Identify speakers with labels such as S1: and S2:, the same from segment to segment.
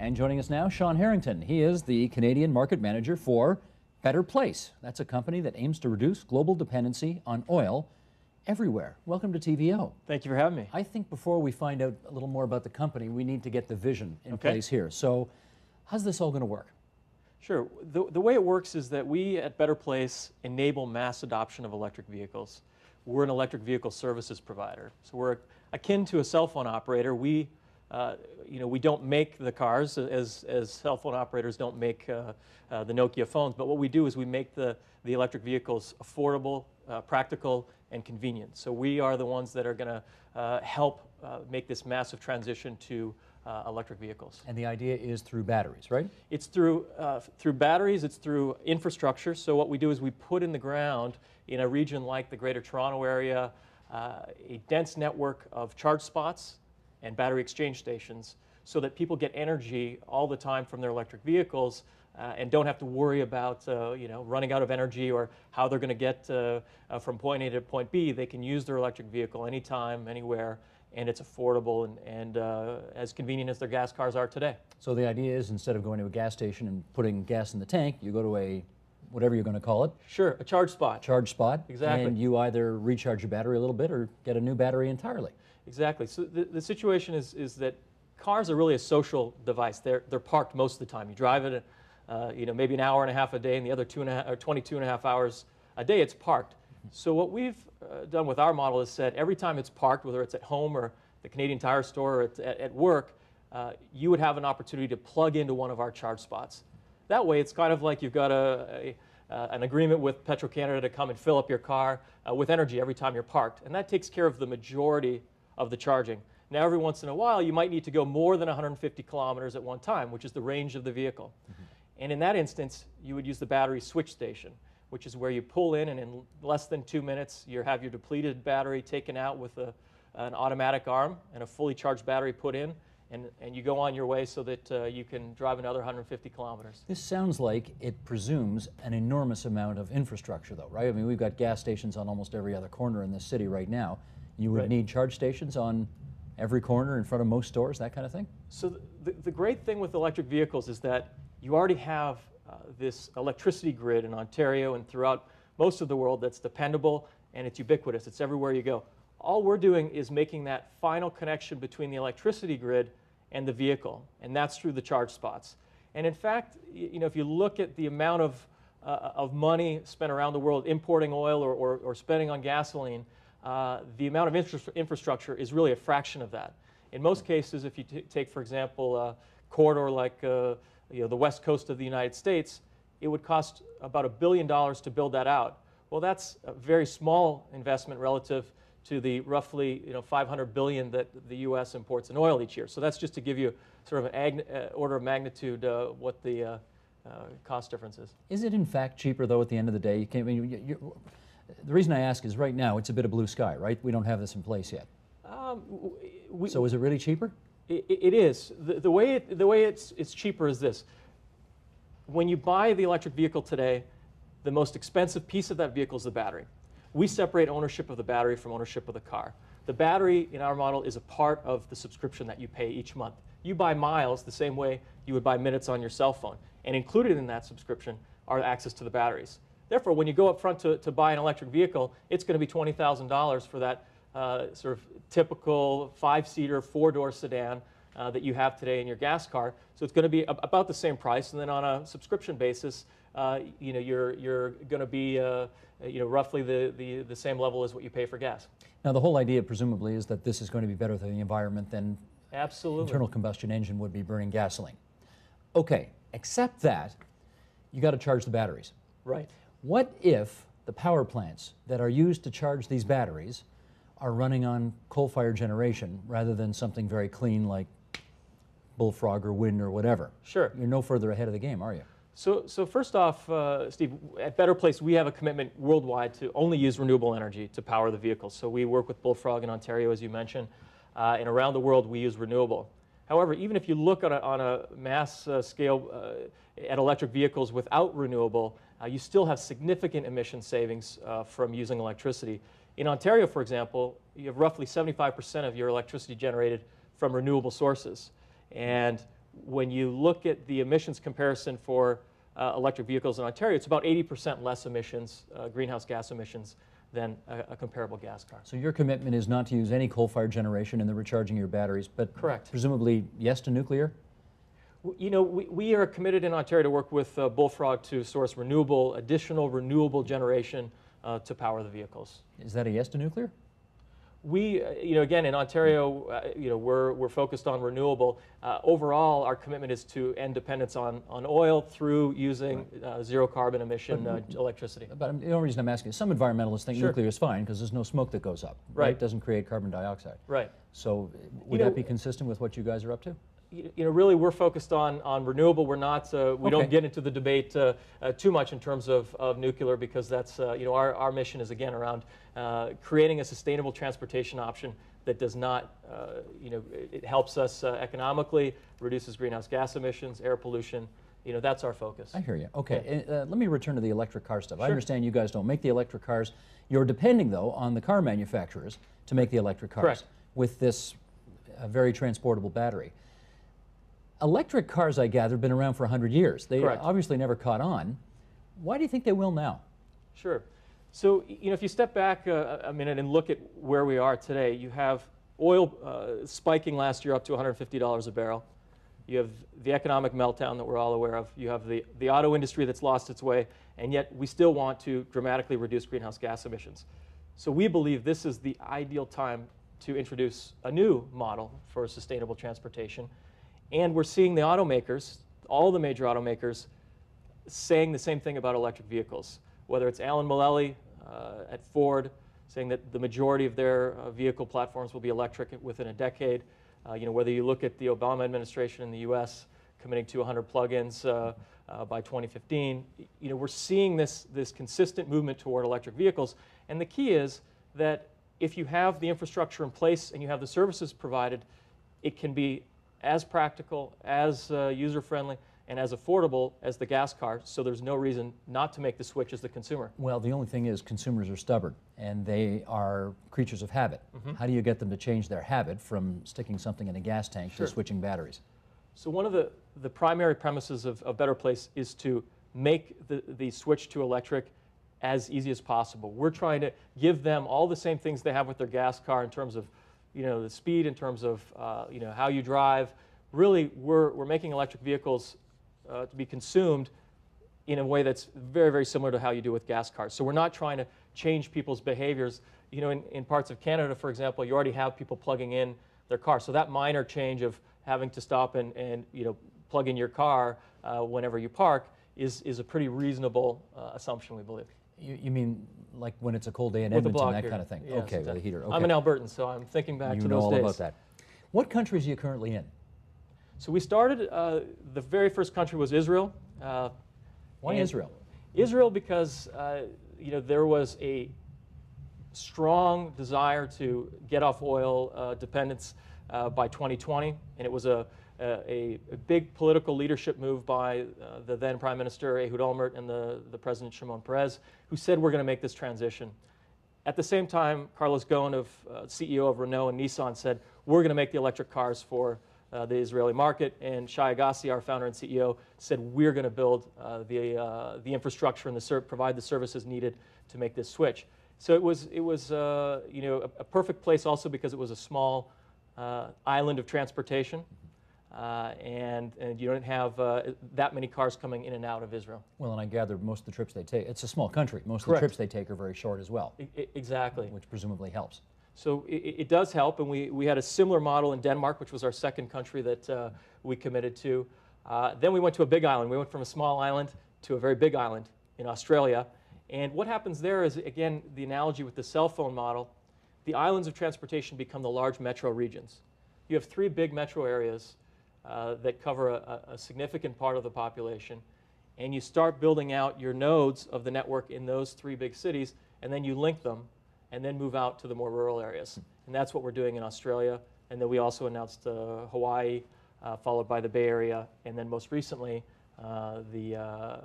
S1: And joining us now, Sean Harrington. He is the Canadian Market Manager for Better Place. That's a company that aims to reduce global dependency on oil everywhere. Welcome to TVO.
S2: Thank you for having me.
S1: I think before we find out a little more about the company, we need to get the vision in place here. So how's this all going to work?
S2: Sure. The way it works is that we at Better Place enable mass adoption of electric vehicles. We're an electric vehicle services provider. So we're akin to a cell phone operator. We don't make the cars as cell phone operators don't make the Nokia phones, but what we do is we make the electric vehicles affordable, practical, and convenient. So we are the ones that are going to help make this massive transition to electric vehicles.
S1: And the idea is through batteries, right?
S2: It's through batteries, it's through infrastructure. So what we do is we put in the ground in a region like the Greater Toronto area a dense network of charge spots and battery exchange stations so that people get energy all the time from their electric vehicles and don't have to worry about running out of energy or how they're going to get from point A to point B. They can use their electric vehicle anytime, anywhere, and it's affordable and as convenient as their gas cars are today.
S1: So the idea is instead of going to a gas station and putting gas in the tank, you go to a, whatever you're going to call it.
S2: Sure, a charge spot.
S1: Charge spot.
S2: Exactly.
S1: And you either recharge your battery a little bit or get a new battery entirely.
S2: Exactly. So the situation is that cars are really a social device. They're parked most of the time. You drive it, maybe an hour and a half a day, and the other 22 and a half hours a day it's parked. So what we've done with our model is said every time it's parked, whether it's at home or the Canadian Tire store or at work, you would have an opportunity to plug into one of our charge spots. That way, it's kind of like you've got an agreement with Petro-Canada to come and fill up your car with energy every time you're parked, and that takes care of the majority of the charging. Now, every once in a while, you might need to go more than 150 kilometers at one time, which is the range of the vehicle. And in that instance, you would use the battery switch station, which is where you pull in, and in less than 2 minutes, you have your depleted battery taken out with an automatic arm and a fully charged battery put in, and you go on your way so that you can drive another 150 kilometers.
S1: This sounds like it presumes an enormous amount of infrastructure, though, right? I mean, we've got gas stations on almost every other corner in this city right now. You would need charge stations on every corner in front of most stores, that kind of thing?
S2: So the great thing with electric vehicles is that you already have this electricity grid in Ontario and throughout most of the world that's dependable and it's ubiquitous. It's everywhere you go. All we're doing is making that final connection between the electricity grid and the vehicle, and that's through the charge spots. And in fact, if you look at the amount of money spent around the world importing oil or spending on gasoline, the amount of infrastructure is really a fraction of that. In most cases, if you take, for example, a corridor like the west coast of the United States, it would cost about $1 billion to build that out. Well, that's a very small investment relative to the roughly $500 billion that the U.S. imports in oil each year. So that's just to give you sort of an order of magnitude what the cost difference is. Is
S1: it in fact cheaper, though, at the end of the day? The reason I ask is right now it's a bit of blue sky, right? We don't have this in place yet. So is it really cheaper?
S2: It is. The way it's cheaper is this. When you buy the electric vehicle today, the most expensive piece of that vehicle is the battery. We separate ownership of the battery from ownership of the car. The battery in our model is a part of the subscription that you pay each month. You buy miles the same way you would buy minutes on your cell phone. And included in that subscription are access to the batteries. Therefore, when you go up front to buy an electric vehicle, it's going to be $20,000 for that sort of typical 5-seater, 4-door sedan that you have today in your gas car. So it's going to be about the same price. And then on a subscription basis, you're going to be roughly the same level as what you pay for gas.
S1: Now, the whole idea, presumably, is that this is going to be better for the environment than
S2: Absolutely.
S1: Internal combustion engine would be burning gasoline. Okay, except that you got to charge the batteries.
S2: Right.
S1: What if the power plants that are used to charge these batteries are running on coal-fired generation rather than something very clean like bullfrog or wind or whatever?
S2: Sure.
S1: You're no further ahead of the game, are you?
S2: So first off, Steve, at Better Place, we have a commitment worldwide to only use renewable energy to power the vehicles. So we work with Bullfrog in Ontario, as you mentioned, and around the world we use renewable. However, even if you look on a mass scale at electric vehicles without renewable, you still have significant emission savings from using electricity. In Ontario, for example, you have roughly 75% of your electricity generated from renewable sources. And when you look at the emissions comparison for electric vehicles in Ontario, it's about 80% less emissions, greenhouse gas emissions, than a comparable gas car.
S1: So your commitment is not to use any coal-fired generation in the recharging of your batteries, but
S2: correct.
S1: Presumably yes to nuclear?
S2: You know, we are committed in Ontario to work with Bullfrog to source additional renewable generation to power the vehicles.
S1: Is that a yes to nuclear?
S2: We, you know, again, in Ontario, you know, we're focused on renewable. Overall, our commitment is to end dependence on oil through using zero carbon emission electricity.
S1: But the only reason I'm asking is some environmentalists think nuclear is fine because there's no smoke that goes up. Right. It doesn't create carbon dioxide.
S2: Right.
S1: So would that be consistent with what you guys are up to?
S2: You know, really, we're focused on renewable. We're not. We don't get into the debate too much in terms of nuclear because that's. You know, our mission is again around creating a sustainable transportation option that does not. You know, it helps us economically, reduces greenhouse gas emissions, air pollution. You know, that's our focus.
S1: I hear you. Okay, let me return to the electric car stuff. I understand you guys don't make the electric cars. You're depending, though, on the car manufacturers to make the electric cars with this very transportable battery. Electric cars, I gather, have been around for 100 years. They obviously never caught on. Why do you think they will now?
S2: Sure. So, you know, if you step back a minute and look at where we are today, you have oil spiking last year up to $150 a barrel. You have the economic meltdown that we're all aware of. You have the auto industry that's lost its way, and yet we still want to dramatically reduce greenhouse gas emissions. So we believe this is the ideal time to introduce a new model for sustainable transportation. And we're seeing the automakers, all the major automakers, saying the same thing about electric vehicles. Whether it's Alan Mulally at Ford saying that the majority of their vehicle platforms will be electric within a decade. You know, whether you look at the Obama administration in the U.S. committing to 100 plug-ins by 2015, you know, we're seeing this consistent movement toward electric vehicles. And the key is that if you have the infrastructure in place and you have the services provided, it can be as practical, as user-friendly, and as affordable as the gas car, so there's no reason not to make the switch as the consumer.
S1: Well, the only thing is consumers are stubborn, and they are creatures of habit. How do you get them to change their habit from sticking something in a gas tank to switching batteries?
S2: So one of the primary premises of Better Place is to make the switch to electric as easy as possible. We're trying to give them all the same things they have with their gas car in terms of, you know, the speed, in terms of you know, how you drive. Really, we're making electric vehicles to be consumed in a way that's very, very similar to how you do with gas cars. So we're not trying to change people's behaviors. You know, in parts of Canada, for example, you already have people plugging in their car. So that minor change of having to stop and you know, plug in your car whenever you park is a pretty reasonable assumption, we believe.
S1: You mean like when it's a cold day in Edmonton, that kind of thing?
S2: Yes,
S1: okay, with a heater. Okay.
S2: I'm an Albertan, so I'm thinking back to those days.
S1: You know all about that. What countries are you currently in?
S2: So we started, the very first country was Israel.
S1: Why Israel?
S2: Israel because you know, there was a strong desire to get off oil dependence by 2020, and it was a big political leadership move by the then Prime Minister Ehud Olmert and the President Shimon Peres, who said we're going to make this transition. At the same time, Carlos Ghosn, CEO of Renault and Nissan, said we're going to make the electric cars for the Israeli market, and Shai Agassi, our founder and CEO, said we're going to build the infrastructure and provide the services needed to make this switch. So it was you know, a perfect place also because it was a small island of transportation, and you don't have that many cars coming in and out of Israel.
S1: Well, and I gather most of the trips they take, it's a small country, most of the trips they take are very short as well.
S2: Exactly.
S1: Which presumably helps.
S2: So it does help, and we had a similar model in Denmark, which was our second country that we committed to. Then we went to a big island. We went from a small island to a very big island in Australia. And what happens there is, again, the analogy with the cell phone model, the islands of transportation become the large metro regions. You have 3 big metro areas that cover a significant part of the population, and you start building out your nodes of the network in those 3 big cities, and then you link them and then move out to the more rural areas. And that's what we're doing in Australia. And then we also announced Hawaii, followed by the Bay Area, and then most recently the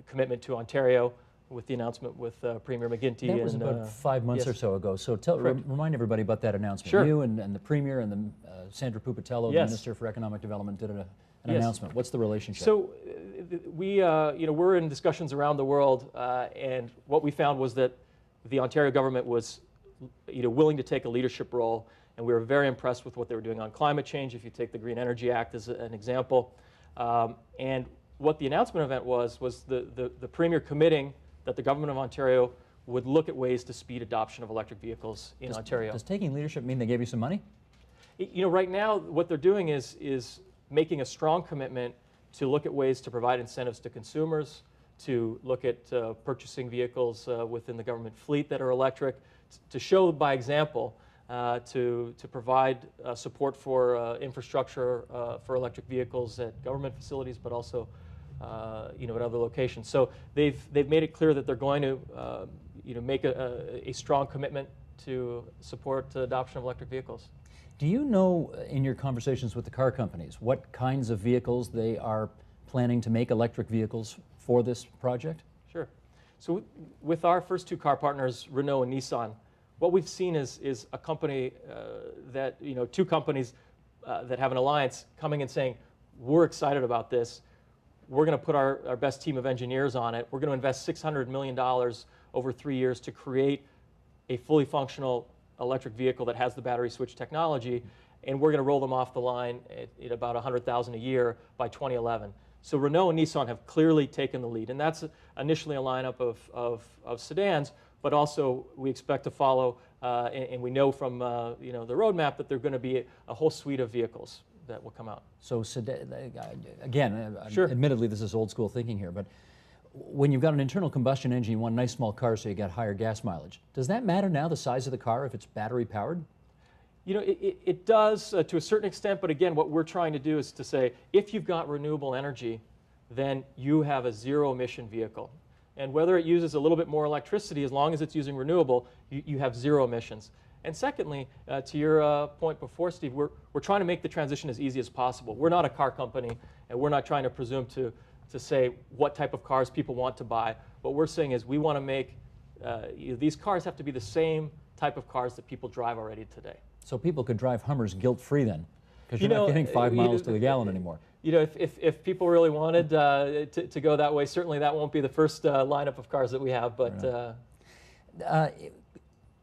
S2: commitment to Ontario with the announcement with Premier McGuinty.
S1: That was about 5 months
S2: yes.
S1: or so ago. So remind everybody about that announcement.
S2: Sure.
S1: You and the Premier and Sandra Pupatello,
S2: Yes.
S1: the Minister for Economic Development, did an
S2: Yes.
S1: announcement. What's the relationship?
S2: So we're in discussions around the world, and what we found was that the Ontario government was willing to take a leadership role, and we were very impressed with what they were doing on climate change, if you take the Green Energy Act as an example. And what the announcement event was the Premier committing that the government of Ontario would look at ways to speed adoption of electric vehicles in Ontario.
S1: Does taking leadership mean they gave you some money?
S2: Right now, what they're doing is making a strong commitment to look at ways to provide incentives to consumers, to look at purchasing vehicles within the government fleet that are electric, to show by example, to provide support for infrastructure for electric vehicles at government facilities, but also at other locations. So they've made it clear that they're going to make a strong commitment to support the adoption of electric vehicles.
S1: Do you know, in your conversations with the car companies, what kinds of vehicles they are planning to make electric vehicles for this project?
S2: Sure. So with our first two car partners, Renault and Nissan, what we've seen is a company two companies that have an alliance coming and saying, we're excited about this. We're going to put our best team of engineers on it. We're going to invest $600 million over 3 years to create a fully functional electric vehicle that has the battery switch technology, and we're going to roll them off the line at about 100,000 a year by 2011. So Renault and Nissan have clearly taken the lead, and that's initially a lineup of sedans, but also we expect to follow, and we know from the roadmap that there's going to be a whole suite of vehicles that will come out.
S1: So again,
S2: Sure.
S1: Admittedly this is old school thinking here, but when you've got an internal combustion engine, you want a nice small car so you get higher gas mileage. Does that matter now, the size of the car, if it's battery powered?
S2: It does to a certain extent, but again, what we're trying to do is to say, if you've got renewable energy, then you have a zero emission vehicle. And whether it uses a little bit more electricity, as long as it's using renewable, you have zero emissions. And secondly, to your point before, Steve, we're trying to make the transition as easy as possible. We're not a car company, and we're not trying to presume to say what type of cars people want to buy. What we're saying is we want to make these cars have to be the same type of cars that people drive already today.
S1: So people could drive Hummers guilt-free then, because you're not getting 5 miles to the gallon anymore.
S2: If people really wanted to go that way, certainly that won't be the first lineup of cars that we have. But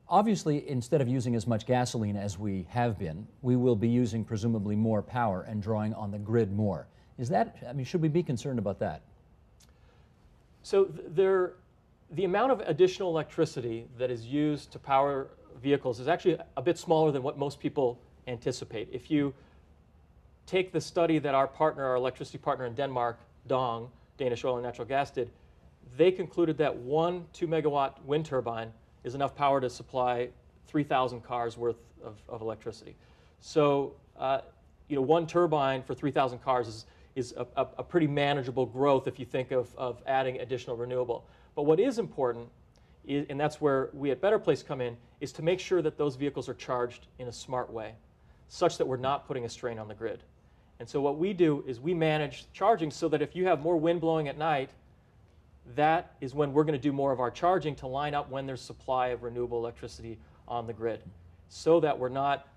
S1: obviously, instead of using as much gasoline as we have been, we will be using presumably more power and drawing on the grid more. Is that, should we be concerned about that?
S2: So the amount of additional electricity that is used to power vehicles is actually a bit smaller than what most people anticipate. If you take the study that our electricity partner in Denmark, Dong, Danish Oil and Natural Gas, did, they concluded that one 2-megawatt wind turbine is enough power to supply 3,000 cars worth of electricity. So, one turbine for 3,000 cars is a pretty manageable growth if you think of adding additional renewable. But what is important, and that's where we at Better Place come in, is to make sure that those vehicles are charged in a smart way, such that we're not putting a strain on the grid. And so what we do is we manage charging so that if you have more wind blowing at night, that is when we're going to do more of our charging to line up when there's supply of renewable electricity on the grid, so that we're not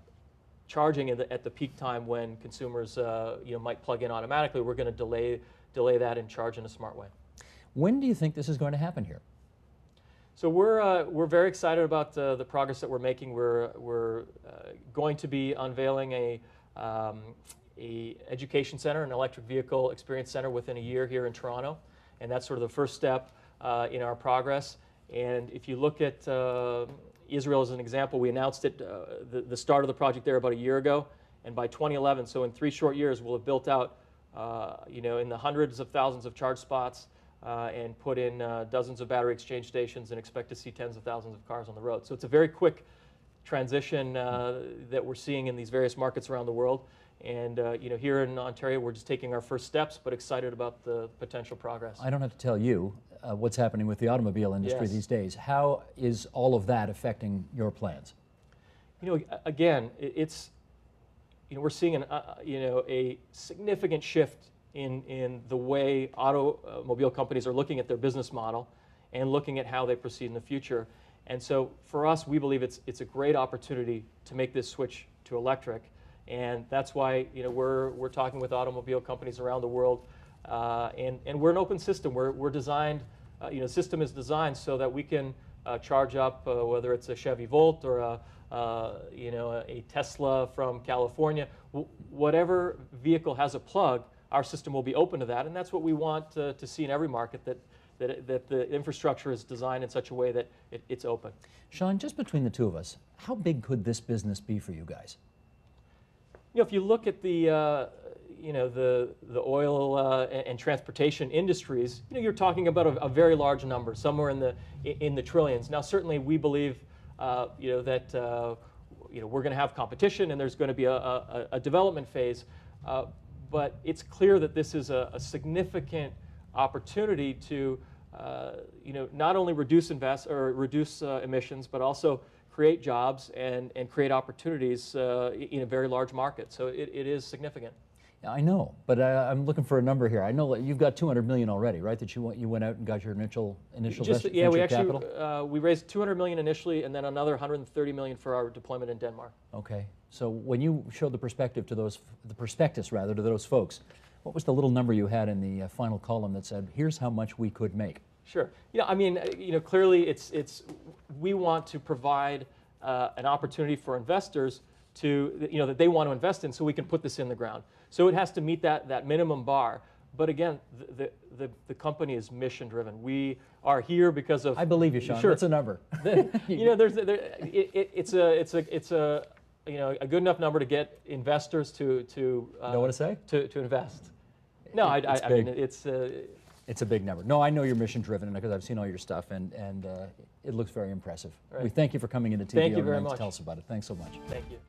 S2: charging at the peak time when consumers might plug in automatically. We're going to delay that and charge in a smart way.
S1: When do you think this is going to happen here?
S2: So we're very excited about the progress that we're making. We're going to be unveiling a education center, an electric vehicle experience center within a year here in Toronto, and that's sort of the first step in our progress. And if you look at Israel as an example, we announced it, the start of the project there about a year ago, and by 2011, so in 3 short years, we'll have built out in the hundreds of thousands of charge spots and put in dozens of battery exchange stations, and expect to see tens of thousands of cars on the road. So it's a very quick transition that we're seeing in these various markets around the world. And here in Ontario, we're just taking our first steps, but excited about the potential progress.
S1: I don't have to tell you what's happening with the automobile industry
S2: Yes.
S1: these days. How is all of that affecting your plans?
S2: Again, we're seeing a significant shift in the way automobile companies are looking at their business model, and looking at how they proceed in the future. And so for us, we believe it's a great opportunity to make this switch to electric. And that's why we're talking with automobile companies around the world, and we're an open system. We're designed, system is designed so that we can charge up whether it's a Chevy Volt or a Tesla from California, whatever vehicle has a plug, our system will be open to that, and that's what we want to see in every market, that the infrastructure is designed in such a way that it's open.
S1: Sean, just between the two of us, how big could this business be for you guys?
S2: If you look at the oil and transportation industries, you're talking about a very large number, somewhere in the trillions. Now, certainly, we believe that we're going to have competition, and there's going to be a development phase. But it's clear that this is a significant opportunity to not only reduce emissions, but also create jobs and create opportunities in a very large market. So it is significant.
S1: I know, but I'm looking for a number here. I know that you've got $200 million already, right? That you went out and got your initial venture capital.
S2: We raised $200 million initially, and then another $130 million for our deployment in Denmark.
S1: Okay. So when you showed the prospectus to those folks, what was the little number you had in the final column that said, "Here's how much we could make"?
S2: Sure. Clearly, we want to provide an opportunity for investors that they want to invest in, so we can put this in the ground. So it has to meet that minimum bar. But again, the company is mission driven. We are here because of.
S1: I believe you, Sean.
S2: Sure.
S1: What's a number?
S2: It's a good enough number to get investors to.
S1: Know what to say?
S2: To invest. No, I mean
S1: it's a big number. No, I know you're mission driven because I've seen all your stuff, and it looks very impressive.
S2: Right.
S1: We thank you for coming into TV
S2: Thank you very much.
S1: to tell us about it. Thanks so much.
S2: Thank you.